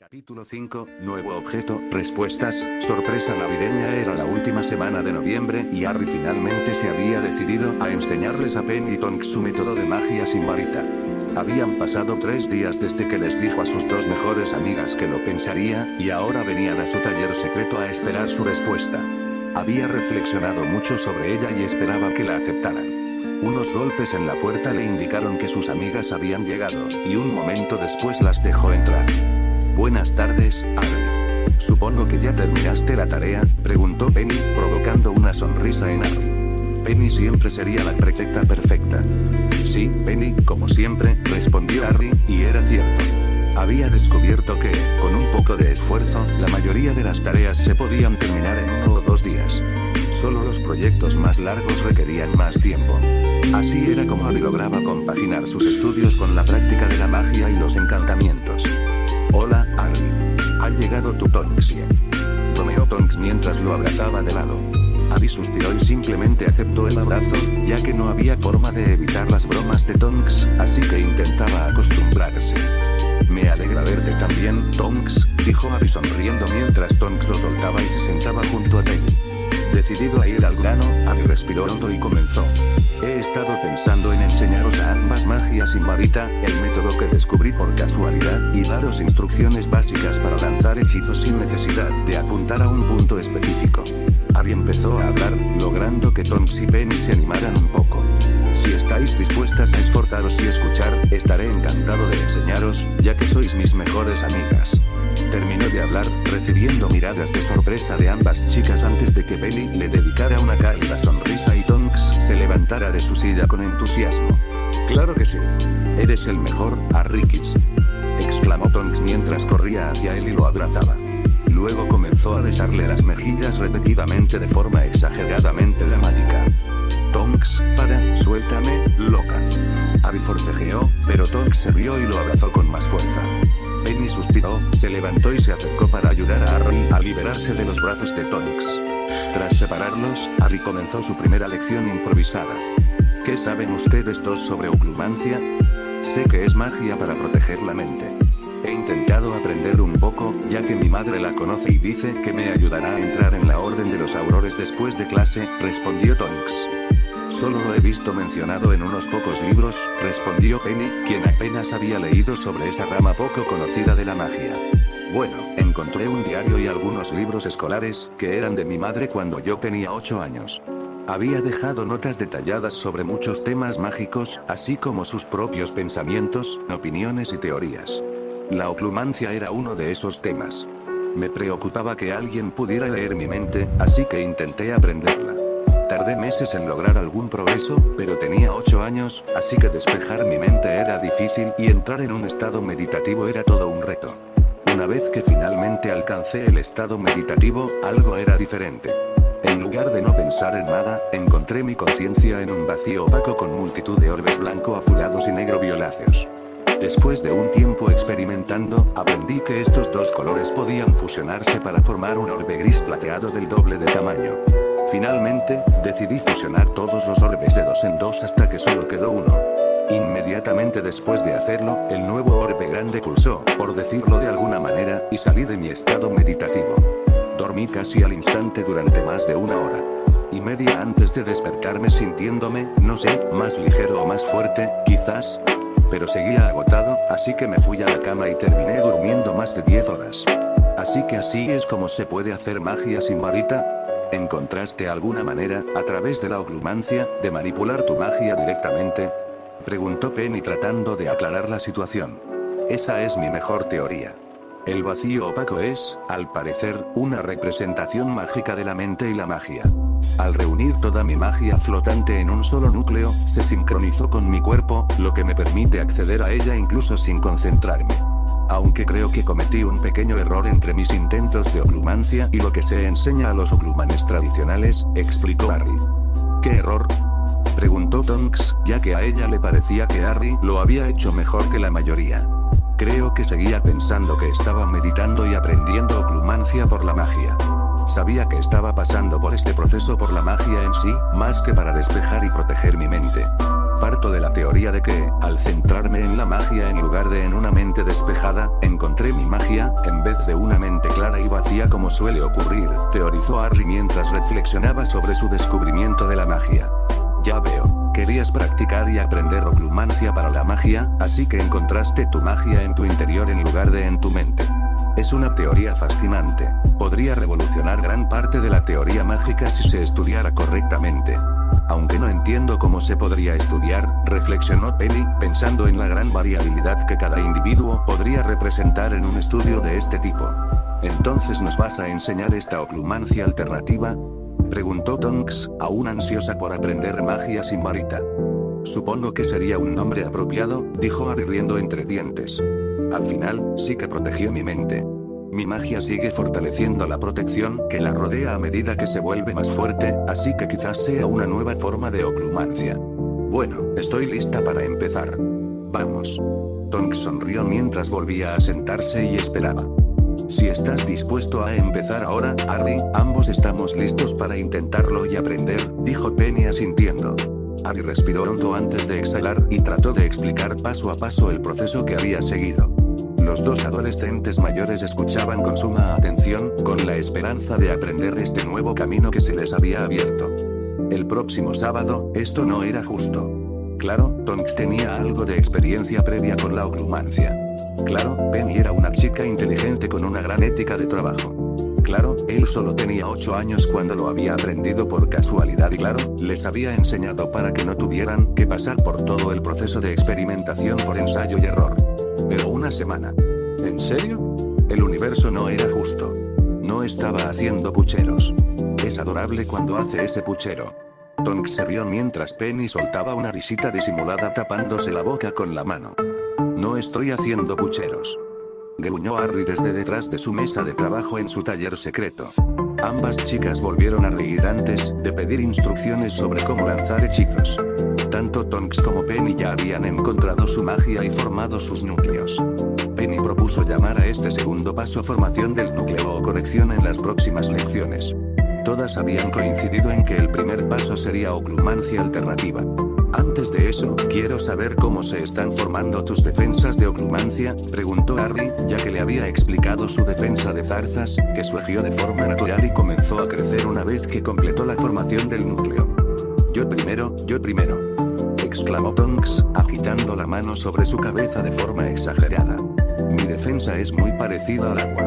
Capítulo 5, nuevo objeto, respuestas, sorpresa navideña. Era la última semana de noviembre y Harry finalmente se había decidido a enseñarles a Penny y Tonks su método de magia sin varita. Habían pasado 3 días desde que les dijo a sus 2 mejores amigas que lo pensaría, y ahora venían a su taller secreto a esperar su respuesta. Había reflexionado mucho sobre ella y esperaba que la aceptaran. Unos golpes en la puerta le indicaron que sus amigas habían llegado, y un momento después las dejó entrar. Buenas tardes, Harry. Supongo que ya terminaste la tarea, preguntó Penny, provocando una sonrisa en Harry. Penny siempre sería la prefecta perfecta. Sí, Penny, como siempre, respondió Harry, y era cierto. Había descubierto que, con un poco de esfuerzo, la mayoría de las tareas se podían terminar en 1 o 2 días. Solo los proyectos más largos requerían más tiempo. Así era como Harry lograba compaginar sus estudios con la práctica de la magia y los encantamientos. Hola, Harry. Ha llegado tu Tonks. Bromeó Tonks mientras lo abrazaba de lado. Harry suspiró y simplemente aceptó el abrazo, ya que no había forma de evitar las bromas de Tonks, así que intentaba acostumbrarse. Me alegra verte también, Tonks, dijo Harry sonriendo mientras Tonks lo soltaba y se sentaba junto a Penny. Decidido a ir al grano, Harry respiró hondo y comenzó. He estado pensando en enseñaros a ambas magia sin varita, el método que descubrí por casualidad, y daros instrucciones básicas para lanzar hechizos sin necesidad de apuntar a un punto específico. Harry empezó a hablar, logrando que Tonks y Penny se animaran un poco. Si estáis dispuestas a esforzaros y escuchar, estaré encantado de enseñaros, ya que sois mis mejores amigas. Terminó de hablar, recibiendo miradas de sorpresa de ambas chicas antes de que Penny le dedicara una cálida sonrisa y Tonks se levantara de su silla con entusiasmo. Claro que sí. Eres el mejor, Harrykis, exclamó Tonks mientras corría hacia él y lo abrazaba. Luego comenzó a besarle las mejillas repetidamente de forma exageradamente dramática. Tonks, suéltame, loca. Harry forcejeó, pero Tonks se rió y lo abrazó con más fuerza. Penny suspiró, se levantó y se acercó para ayudar a Harry a liberarse de los brazos de Tonks. Tras separarlos, Harry comenzó su primera lección improvisada. ¿Qué saben ustedes dos sobre oclumancia? Sé que es magia para proteger la mente. He intentado aprender un poco, ya que mi madre la conoce y dice que me ayudará a entrar en la Orden de los Aurores después de clase, respondió Tonks. Solo lo he visto mencionado en unos pocos libros, respondió Penny, quien apenas había leído sobre esa rama poco conocida de la magia. Bueno, encontré un diario y algunos libros escolares, que eran de mi madre cuando yo tenía 8 años. Había dejado notas detalladas sobre muchos temas mágicos, así como sus propios pensamientos, opiniones y teorías. La oclumancia era uno de esos temas. Me preocupaba que alguien pudiera leer mi mente, así que intenté aprenderla. Tardé meses en lograr algún progreso, pero tenía 8 años, así que despejar mi mente era difícil y entrar en un estado meditativo era todo un reto. Una vez que finalmente alcancé el estado meditativo, algo era diferente. En lugar de no pensar en nada, encontré mi conciencia en un vacío opaco con multitud de orbes blanco azulados y negro violáceos. Después de un tiempo experimentando, aprendí que estos dos colores podían fusionarse para formar un orbe gris plateado del doble de tamaño. Finalmente, decidí fusionar todos los orbes de 2 en 2 hasta que solo quedó uno. Inmediatamente después de hacerlo, el nuevo orbe grande pulsó, por decirlo de alguna manera, y salí de mi estado meditativo. Dormí casi al instante durante más de 1 hora y media antes de despertarme sintiéndome, no sé, más ligero o más fuerte, quizás. Pero seguía agotado, así que me fui a la cama y terminé durmiendo más de 10 horas. Así que así es como se puede hacer magia sin varita. ¿Encontraste alguna manera, a través de la oclumancia, de manipular tu magia directamente? Preguntó Penny tratando de aclarar la situación. Esa es mi mejor teoría. El vacío opaco es, al parecer, una representación mágica de la mente y la magia. Al reunir toda mi magia flotante en un solo núcleo, se sincronizó con mi cuerpo, lo que me permite acceder a ella incluso sin concentrarme. Aunque creo que cometí un pequeño error entre mis intentos de oclumancia y lo que se enseña a los oclumanes tradicionales, explicó Harry. ¿Qué error?, preguntó Tonks, ya que a ella le parecía que Harry lo había hecho mejor que la mayoría. Creo que seguía pensando que estaba meditando y aprendiendo oclumancia por la magia. Sabía que estaba pasando por este proceso por la magia en sí, más que para despejar y proteger mi mente. Parto de la teoría de que, al centrarme en la magia en lugar de en una mente despejada, encontré mi magia, en vez de una mente clara y vacía como suele ocurrir, teorizó Harry mientras reflexionaba sobre su descubrimiento de la magia. Ya veo, querías practicar y aprender oclumancia para la magia, así que encontraste tu magia en tu interior en lugar de en tu mente. Es una teoría fascinante. Podría revolucionar gran parte de la teoría mágica si se estudiara correctamente. Aunque no entiendo cómo se podría estudiar, reflexionó Penny, pensando en la gran variabilidad que cada individuo podría representar en un estudio de este tipo. ¿Entonces nos vas a enseñar esta oclumancia alternativa?, preguntó Tonks, aún ansiosa por aprender magia sin varita. Supongo que sería un nombre apropiado, dijo Harry riendo entre dientes. Al final, sí que protegió mi mente. Mi magia sigue fortaleciendo la protección que la rodea a medida que se vuelve más fuerte, así que quizás sea una nueva forma de oclumancia. Bueno, estoy lista para empezar. Vamos. Tonks sonrió mientras volvía a sentarse y esperaba. Si estás dispuesto a empezar ahora, Harry, ambos estamos listos para intentarlo y aprender, dijo Penny asintiendo. Harry respiró hondo antes de exhalar y trató de explicar paso a paso el proceso que había seguido. Los dos adolescentes mayores escuchaban con suma atención, con la esperanza de aprender este nuevo camino que se les había abierto. El próximo sábado, esto no era justo. Claro, Tonks tenía algo de experiencia previa con la oclumancia. Claro, Penny era una chica inteligente con una gran ética de trabajo. Claro, él solo tenía 8 años cuando lo había aprendido por casualidad y claro, les había enseñado para que no tuvieran que pasar por todo el proceso de experimentación por ensayo y error. Pero una semana. ¿En serio? El universo no era justo. No estaba haciendo pucheros. Es adorable cuando hace ese puchero. Tonks se rió mientras Penny soltaba una risita disimulada tapándose la boca con la mano. No estoy haciendo pucheros. Gruñó Harry desde detrás de su mesa de trabajo en su taller secreto. Ambas chicas volvieron a reír antes de pedir instrucciones sobre cómo lanzar hechizos. Tanto Tonks como Penny ya habían encontrado su magia y formado sus núcleos. Penny propuso llamar a este segundo paso formación del núcleo o corrección en las próximas lecciones. Todas habían coincidido en que el primer paso sería oclumancia alternativa. Antes de eso, quiero saber cómo se están formando tus defensas de oclumancia, preguntó Harry, ya que le había explicado su defensa de zarzas, que surgió de forma natural y comenzó a crecer una vez que completó la formación del núcleo. Yo primero, exclamó Tonks, agitando la mano sobre su cabeza de forma exagerada. Mi defensa es muy parecida al agua.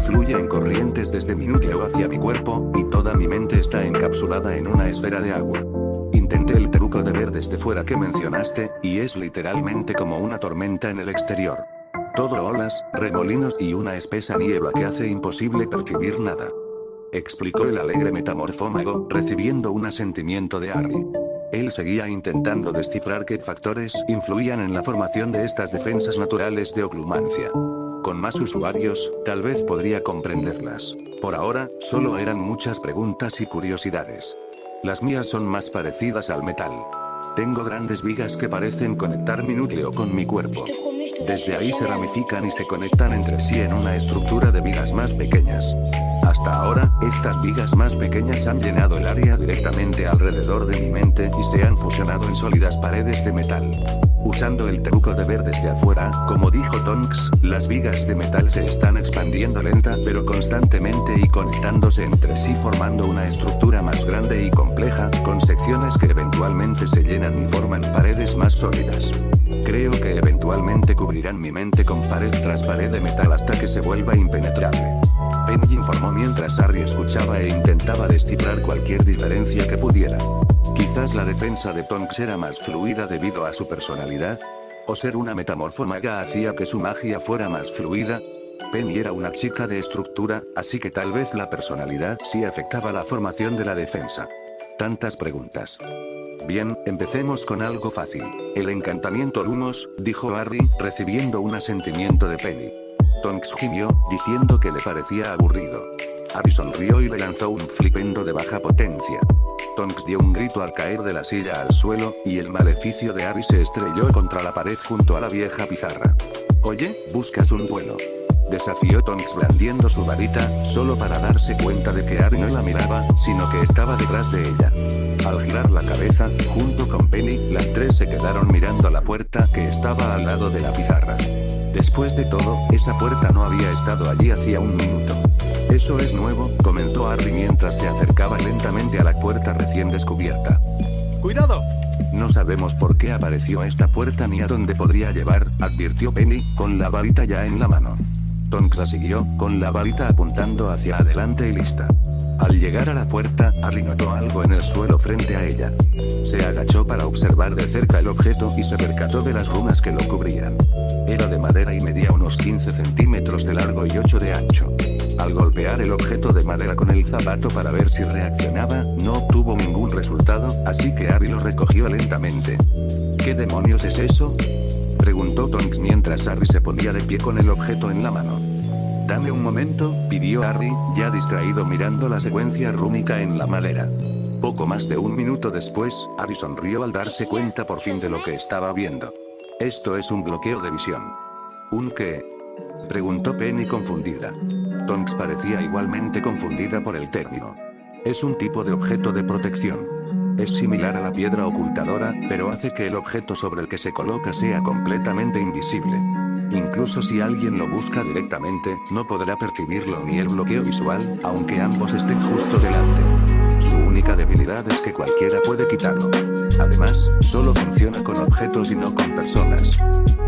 Fluye en corrientes desde mi núcleo hacia mi cuerpo, y toda mi mente está encapsulada en una esfera de agua. Intenté el truco de ver desde fuera que mencionaste, y es literalmente como una tormenta en el exterior. Todo olas, remolinos y una espesa niebla que hace imposible percibir nada. Explicó el alegre metamorfómago, recibiendo un asentimiento de Harry. Él seguía intentando descifrar qué factores influían en la formación de estas defensas naturales de oclumancia. Con más usuarios, tal vez podría comprenderlas. Por ahora, solo eran muchas preguntas y curiosidades. Las mías son más parecidas al metal. Tengo grandes vigas que parecen conectar mi núcleo con mi cuerpo. Desde ahí se ramifican y se conectan entre sí en una estructura de vigas más pequeñas. Hasta ahora, estas vigas más pequeñas han llenado el área directamente alrededor de mi mente y se han fusionado en sólidas paredes de metal. Usando el truco de ver desde afuera, como dijo Tonks, las vigas de metal se están expandiendo lenta pero constantemente y conectándose entre sí formando una estructura más grande y compleja, con secciones que eventualmente se llenan y forman paredes más sólidas. Creo que eventualmente cubrirán mi mente con pared tras pared de metal hasta que se vuelva impenetrable. Penny informó mientras Harry escuchaba e intentaba descifrar cualquier diferencia que pudiera. Quizás la defensa de Tonks era más fluida debido a su personalidad. O ser una metamorfómaga hacía que su magia fuera más fluida. Penny era una chica de estructura, así que tal vez la personalidad sí afectaba la formación de la defensa. Tantas preguntas. Bien, empecemos con algo fácil. El encantamiento Lumos, dijo Harry, recibiendo un asentimiento de Penny. Tonks gimió, diciendo que le parecía aburrido. Harry sonrió y le lanzó un flipendo de baja potencia. Tonks dio un grito al caer de la silla al suelo, y el maleficio de Harry se estrelló contra la pared junto a la vieja pizarra. Oye, ¿buscas un vuelo? Desafió Tonks blandiendo su varita, solo para darse cuenta de que Harry no la miraba, sino que estaba detrás de ella. Al girar la cabeza, junto con Penny, las tres se quedaron mirando la puerta que estaba al lado de la pizarra. Después de todo, esa puerta no había estado allí hacía un minuto. Eso es nuevo, comentó Harry mientras se acercaba lentamente a la puerta recién descubierta. ¡Cuidado! No sabemos por qué apareció esta puerta ni a dónde podría llevar, advirtió Penny, con la varita ya en la mano. Tonks la siguió, con la varita apuntando hacia adelante y lista. Al llegar a la puerta, Harry notó algo en el suelo frente a ella. Se agachó para observar de cerca el objeto y se percató de las runas que lo cubrían. Era de madera y medía unos 15 centímetros de largo y 8 de ancho. Al golpear el objeto de madera con el zapato para ver si reaccionaba, no obtuvo ningún resultado, así que Harry lo recogió lentamente. ¿Qué demonios es eso?, preguntó Tonks mientras Harry se ponía de pie con el objeto en la mano. Dame un momento, pidió Harry, ya distraído mirando la secuencia rúnica en la madera. Poco más de un minuto después, Harry sonrió al darse cuenta por fin de lo que estaba viendo. Esto es un bloqueo de visión. ¿Un qué?, preguntó Penny confundida. Tonks parecía igualmente confundida por el término. Es un tipo de objeto de protección. Es similar a la piedra ocultadora, pero hace que el objeto sobre el que se coloca sea completamente invisible. Incluso si alguien lo busca directamente, no podrá percibirlo ni el bloqueo visual, aunque ambos estén justo delante. Su única debilidad es que cualquiera puede quitarlo. Además, solo funciona con objetos y no con personas.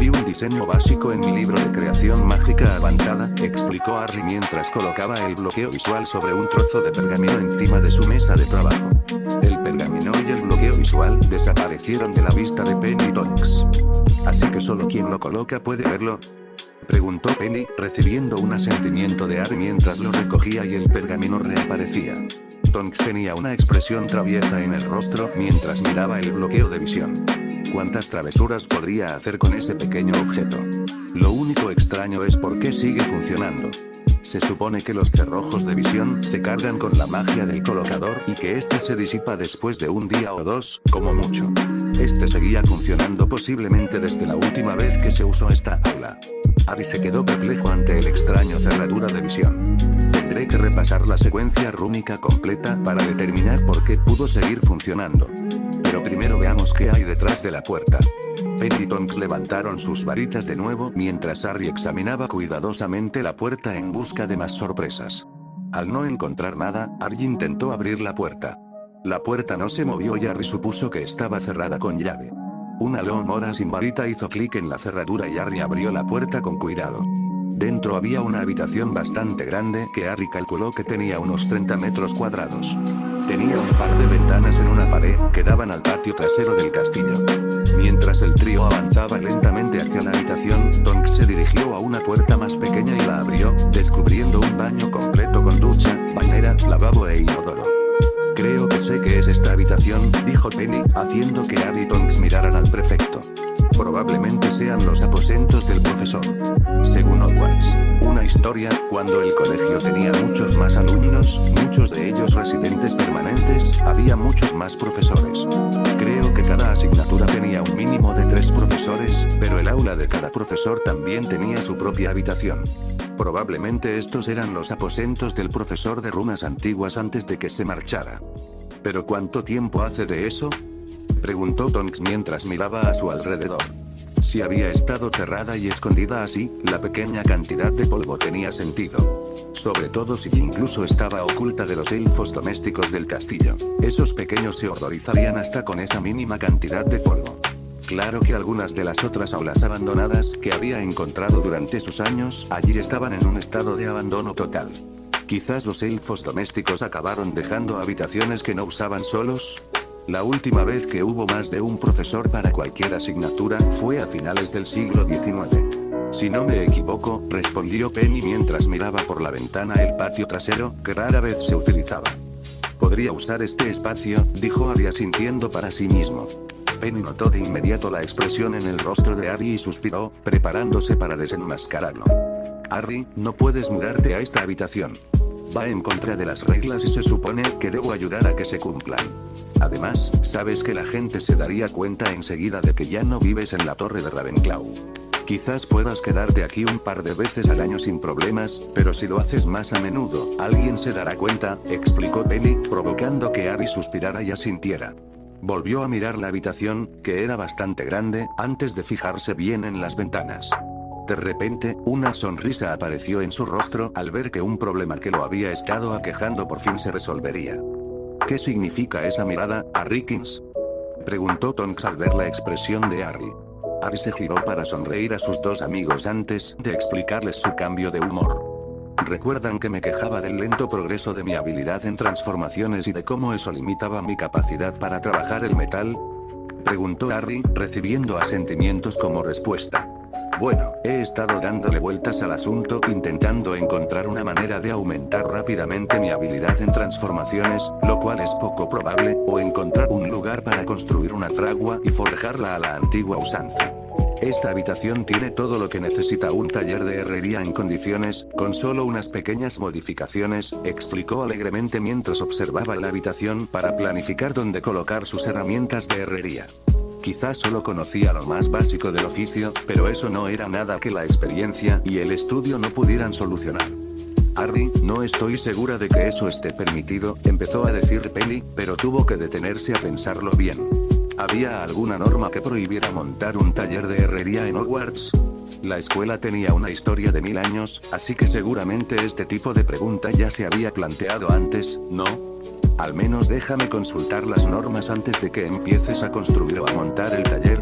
Vi un diseño básico en mi libro de creación mágica avanzada, explicó Harry mientras colocaba el bloqueo visual sobre un trozo de pergamino encima de su mesa de trabajo. El pergamino y el bloqueo visual desaparecieron de la vista de Penny y Tonks. ¿Así que solo quien lo coloca puede verlo?, preguntó Penny, recibiendo un asentimiento de Harry mientras lo recogía y el pergamino reaparecía. Tonks tenía una expresión traviesa en el rostro mientras miraba el bloqueo de visión. ¿Cuántas travesuras podría hacer con ese pequeño objeto? Lo único extraño es por qué sigue funcionando. Se supone que los cerrojos de visión se cargan con la magia del colocador y que ésta se disipa después de un día o dos, como mucho. Este seguía funcionando posiblemente desde la última vez que se usó esta aula. Harry se quedó perplejo ante el extraño cerradura de visión. Tendré que repasar la secuencia rúnica completa para determinar por qué pudo seguir funcionando. Pero primero veamos qué hay detrás de la puerta. Penny y Tonks levantaron sus varitas de nuevo mientras Harry examinaba cuidadosamente la puerta en busca de más sorpresas. Al no encontrar nada, Harry intentó abrir la puerta. La puerta no se movió y Harry supuso que estaba cerrada con llave. Una lomora sin varita hizo clic en la cerradura y Harry abrió la puerta con cuidado. Dentro había una habitación bastante grande que Harry calculó que tenía unos 30 metros cuadrados. Tenía un par de ventanas en una pared que daban al patio trasero del castillo. Mientras el trío avanzaba lentamente hacia la habitación, Tonks se dirigió a una puerta más pequeña y la abrió, descubriendo un baño completo con ducha, bañera, lavabo e inodoro. Creo que sé qué es esta habitación, dijo Penny, haciendo que Harry y Tonks miraran al prefecto. Probablemente sean los aposentos del profesor. Según Hogwarts, una historia, cuando el colegio tenía muchos más alumnos, muchos de ellos residentes permanentes, había muchos más profesores. Creo que cada asignatura tenía un mínimo de 3 profesores, pero el aula de cada profesor también tenía su propia habitación. Probablemente estos eran los aposentos del profesor de runas antiguas antes de que se marchara. ¿Pero cuánto tiempo hace de eso?, preguntó Tonks mientras miraba a su alrededor. Si había estado cerrada y escondida así, la pequeña cantidad de polvo tenía sentido. Sobre todo si incluso estaba oculta de los elfos domésticos del castillo. Esos pequeños se horrorizarían hasta con esa mínima cantidad de polvo. Claro que algunas de las otras aulas abandonadas que había encontrado durante sus años allí estaban en un estado de abandono total. Quizás los elfos domésticos acabaron dejando habitaciones que no usaban solos. La última vez que hubo más de un profesor para cualquier asignatura fue a finales del siglo XIX. Si no me equivoco, respondió Penny mientras miraba por la ventana el patio trasero, que rara vez se utilizaba. Podría usar este espacio, dijo Harry asintiendo para sí mismo. Penny notó de inmediato la expresión en el rostro de Harry y suspiró, preparándose para desenmascararlo. Harry, no puedes mudarte a esta habitación. Va en contra de las reglas y se supone que debo ayudar a que se cumplan. Además, sabes que la gente se daría cuenta enseguida de que ya no vives en la torre de Ravenclaw. Quizás puedas quedarte aquí un par de veces al año sin problemas, pero si lo haces más a menudo, alguien se dará cuenta, explicó Penny, provocando que Harry suspirara y asintiera. Volvió a mirar la habitación, que era bastante grande, antes de fijarse bien en las ventanas. De repente, una sonrisa apareció en su rostro al ver que un problema que lo había estado aquejando por fin se resolvería. ¿Qué significa esa mirada, Harrykins?, preguntó Tonks al ver la expresión de Harry. Harry se giró para sonreír a sus dos amigos antes de explicarles su cambio de humor. ¿Recuerdan que me quejaba del lento progreso de mi habilidad en transformaciones y de cómo eso limitaba mi capacidad para trabajar el metal?, preguntó Harry, recibiendo asentimientos como respuesta. Bueno, he estado dándole vueltas al asunto intentando encontrar una manera de aumentar rápidamente mi habilidad en transformaciones, lo cual es poco probable, o encontrar un lugar para construir una fragua y forjarla a la antigua usanza. Esta habitación tiene todo lo que necesita un taller de herrería en condiciones, con solo unas pequeñas modificaciones, explicó alegremente mientras observaba la habitación para planificar dónde colocar sus herramientas de herrería. Quizás solo conocía lo más básico del oficio, pero eso no era nada que la experiencia y el estudio no pudieran solucionar. Harry, no estoy segura de que eso esté permitido, empezó a decir Penny, pero tuvo que detenerse a pensarlo bien. ¿Había alguna norma que prohibiera montar un taller de herrería en Hogwarts? La escuela tenía una historia de 1000 años, así que seguramente este tipo de pregunta ya se había planteado antes, ¿no? Al menos déjame consultar las normas antes de que empieces a construir o a montar el taller.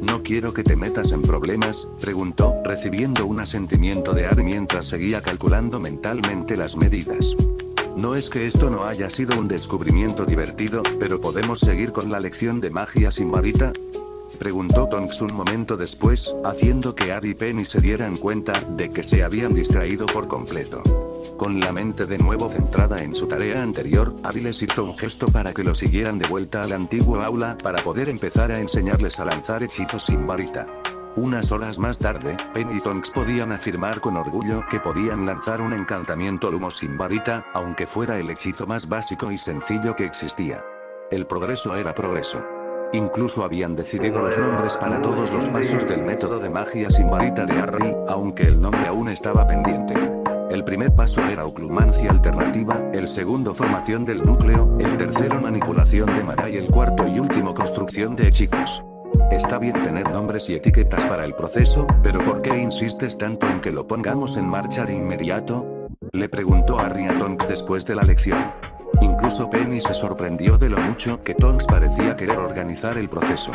¿No quiero que te metas en problemas?, preguntó, recibiendo un asentimiento de Harry mientras seguía calculando mentalmente las medidas. No es que esto no haya sido un descubrimiento divertido, pero ¿podemos seguir con la lección de magia sin varita?, preguntó Tonks un momento después, haciendo que Harry y Penny se dieran cuenta de que se habían distraído por completo. Con la mente de nuevo centrada en su tarea anterior, Harry les hizo un gesto para que lo siguieran de vuelta al antiguo aula para poder empezar a enseñarles a lanzar hechizos sin varita. Unas horas más tarde, Penny y Tonks podían afirmar con orgullo que podían lanzar un encantamiento lumos sin varita, aunque fuera el hechizo más básico y sencillo que existía. El progreso era progreso. Incluso habían decidido los nombres para todos los pasos del método de magia sin varita de Harry, aunque el nombre aún estaba pendiente. El primer paso era oclumancia alternativa, el segundo formación del núcleo, el tercero manipulación de maná y el cuarto y último construcción de hechizos. Está bien tener nombres y etiquetas para el proceso, pero ¿por qué insistes tanto en que lo pongamos en marcha de inmediato?, le preguntó Harry a Tonks después de la lección. Incluso Penny se sorprendió de lo mucho que Tonks parecía querer organizar el proceso.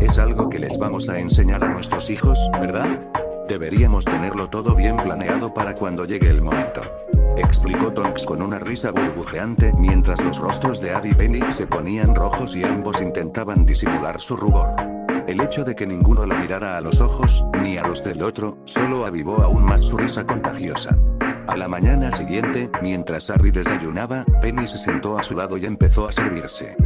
Es algo que les vamos a enseñar a nuestros hijos, ¿verdad? Deberíamos tenerlo todo bien planeado para cuando llegue el momento, explicó Tonks con una risa burbujeante mientras los rostros de Harry y Penny se ponían rojos y ambos intentaban disimular su rubor. El hecho de que ninguno la mirara a los ojos, ni a los del otro, solo avivó aún más su risa contagiosa. A la mañana siguiente, mientras Harry desayunaba, Penny se sentó a su lado y empezó a servirse.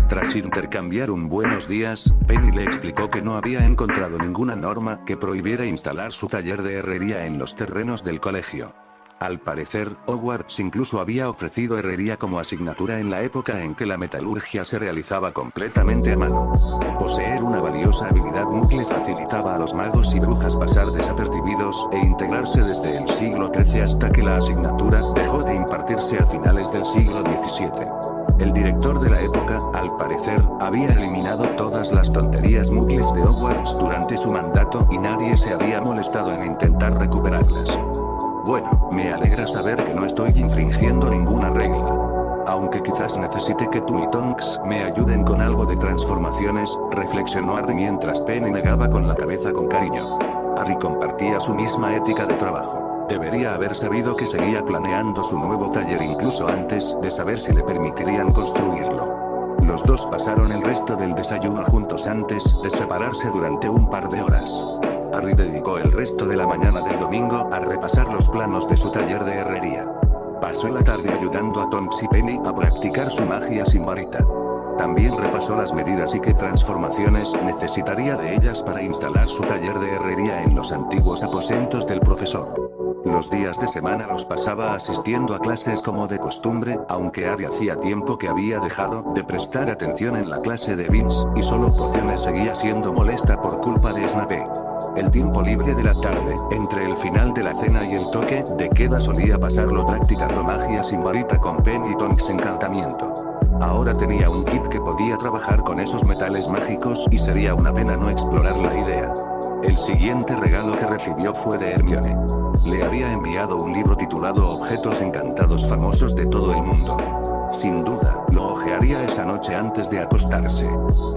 Tras intercambiar un buenos días, Penny le explicó que no había encontrado ninguna norma que prohibiera instalar su taller de herrería en los terrenos del colegio. Al parecer, Hogwarts incluso había ofrecido herrería como asignatura en la época en que la metalurgia se realizaba completamente a mano. Poseer una valiosa habilidad Muggle facilitaba a los magos y brujas pasar desapercibidos e integrarse desde el siglo XIII hasta que la asignatura dejó de impartirse a finales del siglo XVII. El director de la época, al parecer, había eliminado todas las tonterías muggles de Hogwarts durante su mandato y nadie se había molestado en intentar recuperarlas. Bueno, me alegra saber que no estoy infringiendo ninguna regla. Aunque quizás necesite que tú y Tonks me ayuden con algo de transformaciones, reflexionó Harry mientras Penny negaba con la cabeza con cariño. Harry compartía su misma ética de trabajo. Debería haber sabido que seguía planeando su nuevo taller incluso antes de saber si le permitirían construirlo. Los dos pasaron el resto del desayuno juntos antes de separarse durante un par de horas. Harry dedicó el resto de la mañana del domingo a repasar los planos de su taller de herrería. Pasó la tarde ayudando a Tonks y Penny a practicar su magia sin varita. También repasó las medidas y qué transformaciones necesitaría de ellas para instalar su taller de herrería en los antiguos aposentos del profesor. Los días de semana los pasaba asistiendo a clases como de costumbre, aunque Harry hacía tiempo que había dejado de prestar atención en la clase de Vince, y solo Pociones seguía siendo molesta por culpa de Snape. El tiempo libre de la tarde, entre el final de la cena y el toque de queda solía pasarlo practicando magia sin varita con Penn y Tonks encantamiento. Ahora tenía un kit que podía trabajar con esos metales mágicos y sería una pena no explorar la idea. El siguiente regalo que recibió fue de Hermione. Le había enviado un libro titulado Objetos encantados famosos de todo el mundo. Sin duda, lo hojearía esa noche antes de acostarse.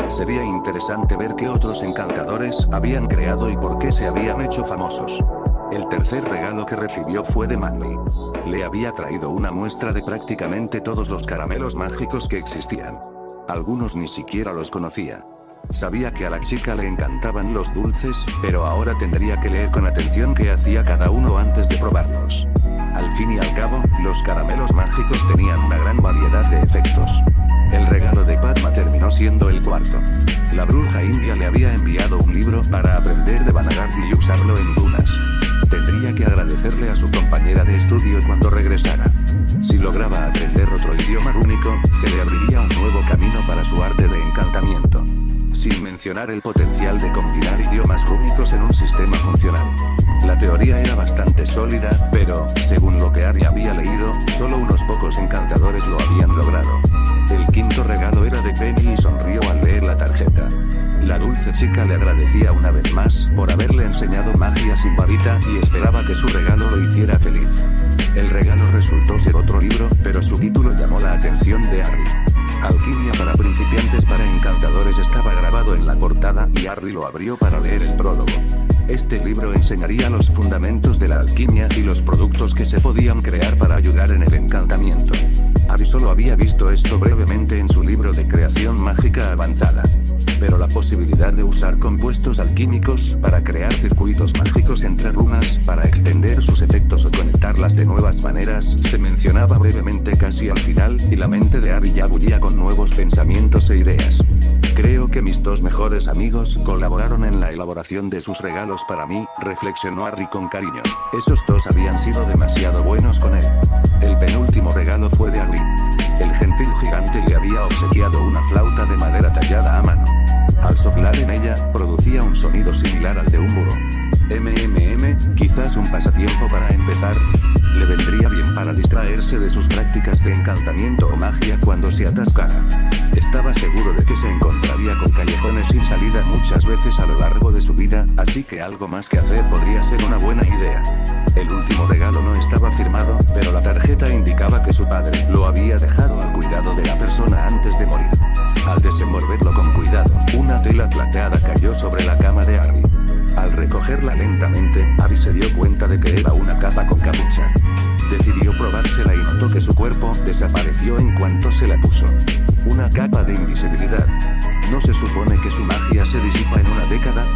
Sería interesante ver qué otros encantadores habían creado y por qué se habían hecho famosos. El tercer regalo que recibió fue de Magni. Le había traído una muestra de prácticamente todos los caramelos mágicos que existían. Algunos ni siquiera los conocía. Sabía que a la chica le encantaban los dulces, pero ahora tendría que leer con atención qué hacía cada uno antes de probarlos. Al fin y al cabo, los caramelos mágicos tenían una gran variedad de efectos. El regalo de Padma terminó siendo el cuarto. La bruja india le había enviado un libro para aprender de Vanagardi y usarlo en runas. Tendría que agradecerle a su compañera de estudio cuando regresara. Si lograba aprender otro idioma rúnico, se le abriría un nuevo camino para su arte de encantamiento. Sin mencionar el potencial de combinar idiomas rúnicos en un sistema funcional. La teoría era bastante sólida, pero, según lo que Harry había leído, solo unos pocos encantadores lo habían logrado. El quinto regalo era de Penny y sonrió al leer la tarjeta. La dulce chica le agradecía una vez más por haberle enseñado magia sin varita y esperaba que su regalo lo hiciera feliz. El regalo resultó ser otro libro, pero su título llamó la atención de Harry. Alquimia para principiantes para encantadores estaba grabado en la portada y Harry lo abrió para leer el prólogo. Este libro enseñaría los fundamentos de la alquimia y los productos que se podían crear para ayudar en el encantamiento. Harry solo había visto esto brevemente en su libro de creación mágica avanzada. Pero la posibilidad de usar compuestos alquímicos para crear circuitos mágicos entre runas para extender sus efectos o conectarlas de nuevas maneras se mencionaba brevemente casi al final y la mente de Harry ya bullía con nuevos pensamientos e ideas. Creo que mis dos mejores amigos colaboraron en la elaboración de sus regalos para mí, reflexionó Harry con cariño. Esos dos habían sido demasiado buenos con él. El penúltimo regalo fue de Hagrid. El gentil gigante le había obsequiado una flauta de madera tallada a mano. Al soplar en ella, producía un sonido similar al de un burro. Quizás un pasatiempo para empezar. Le vendría bien para distraerse de sus prácticas de encantamiento o magia cuando se atascara. Estaba seguro de que se encontraría con callejones sin salida muchas veces a lo largo de su vida, así que algo más que hacer podría ser una buena idea. El último regalo no estaba firmado, pero la tarjeta indicaba que su padre lo había dejado al cuidado de la persona antes de morir. Al desenvolverlo con cuidado, una tela plateada cayó sobre la cama de Harry. Al recogerla lentamente, Harry se dio cuenta de que era una capa con capucha. Decidió probársela y notó que su cuerpo desapareció en cuanto se la puso. Una capa de invisibilidad. ¿No se supone que su magia se disipa en una década?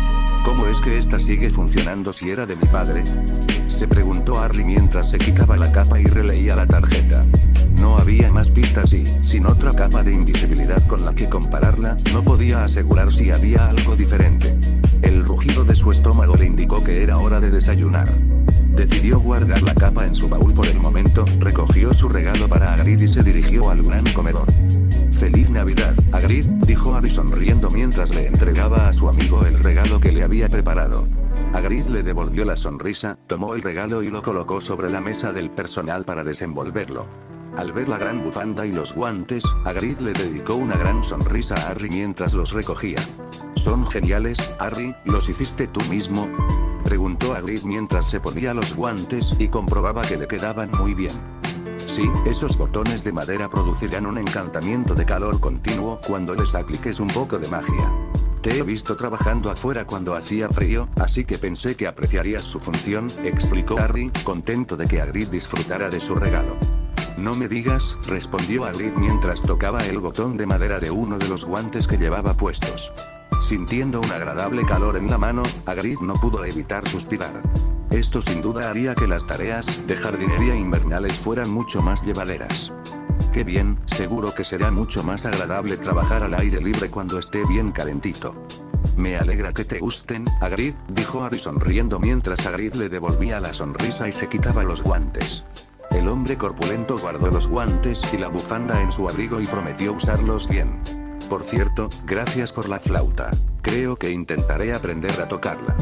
¿Cómo es que esta sigue funcionando si era de mi padre? Se preguntó Harry mientras se quitaba la capa y releía la tarjeta. No había más pistas y, sin otra capa de invisibilidad con la que compararla, no podía asegurar si había algo diferente. El rugido de su estómago le indicó que era hora de desayunar. Decidió guardar la capa en su baúl por el momento, recogió su regalo para Hagrid y se dirigió al gran comedor. «Feliz Navidad, Hagrid», dijo Harry sonriendo mientras le entregaba a su amigo el regalo que le había preparado. Hagrid le devolvió la sonrisa, tomó el regalo y lo colocó sobre la mesa del personal para desenvolverlo. Al ver la gran bufanda y los guantes, Hagrid le dedicó una gran sonrisa a Harry mientras los recogía. «Son geniales, Harry, ¿los hiciste tú mismo?», preguntó Hagrid mientras se ponía los guantes y comprobaba que le quedaban muy bien. «Sí, esos botones de madera producirán un encantamiento de calor continuo cuando les apliques un poco de magia. Te he visto trabajando afuera cuando hacía frío, así que pensé que apreciarías su función», explicó Harry, contento de que Hagrid disfrutara de su regalo. «No me digas», respondió Hagrid mientras tocaba el botón de madera de uno de los guantes que llevaba puestos. Sintiendo un agradable calor en la mano, Hagrid no pudo evitar suspirar. Esto sin duda haría que las tareas de jardinería invernales fueran mucho más llevaderas. «Qué bien, seguro que será mucho más agradable trabajar al aire libre cuando esté bien calentito». «Me alegra que te gusten, Hagrid», dijo Harry sonriendo mientras Hagrid le devolvía la sonrisa y se quitaba los guantes. El hombre corpulento guardó los guantes y la bufanda en su abrigo y prometió usarlos bien. «Por cierto, gracias por la flauta. Creo que intentaré aprender a tocarla».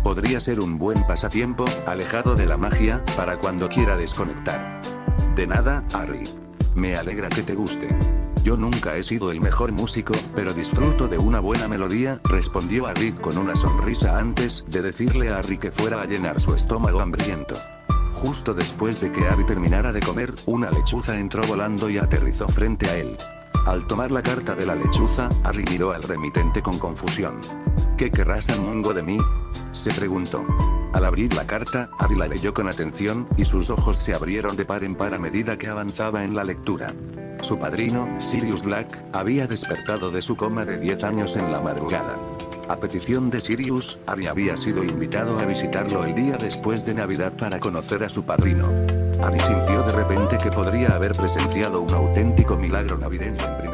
Podría ser un buen pasatiempo, alejado de la magia, para cuando quiera desconectar. De nada, Harry. Me alegra que te guste. Yo nunca he sido el mejor músico, pero disfruto de una buena melodía, respondió Harry con una sonrisa antes de decirle a Harry que fuera a llenar su estómago hambriento. Justo después de que Harry terminara de comer, una lechuza entró volando y aterrizó frente a él. Al tomar la carta de la lechuza, Harry miró al remitente con confusión. ¿Qué querrás, Amungo, de mí?, se preguntó. Al abrir la carta, Harry la leyó con atención, y sus ojos se abrieron de par en par a medida que avanzaba en la lectura. Su padrino, Sirius Black, había despertado de su coma de 10 años en la madrugada. A petición de Sirius, Harry había sido invitado a visitarlo el día después de Navidad para conocer a su padrino. Harry sintió de repente que podría haber presenciado un auténtico milagro navideño en primer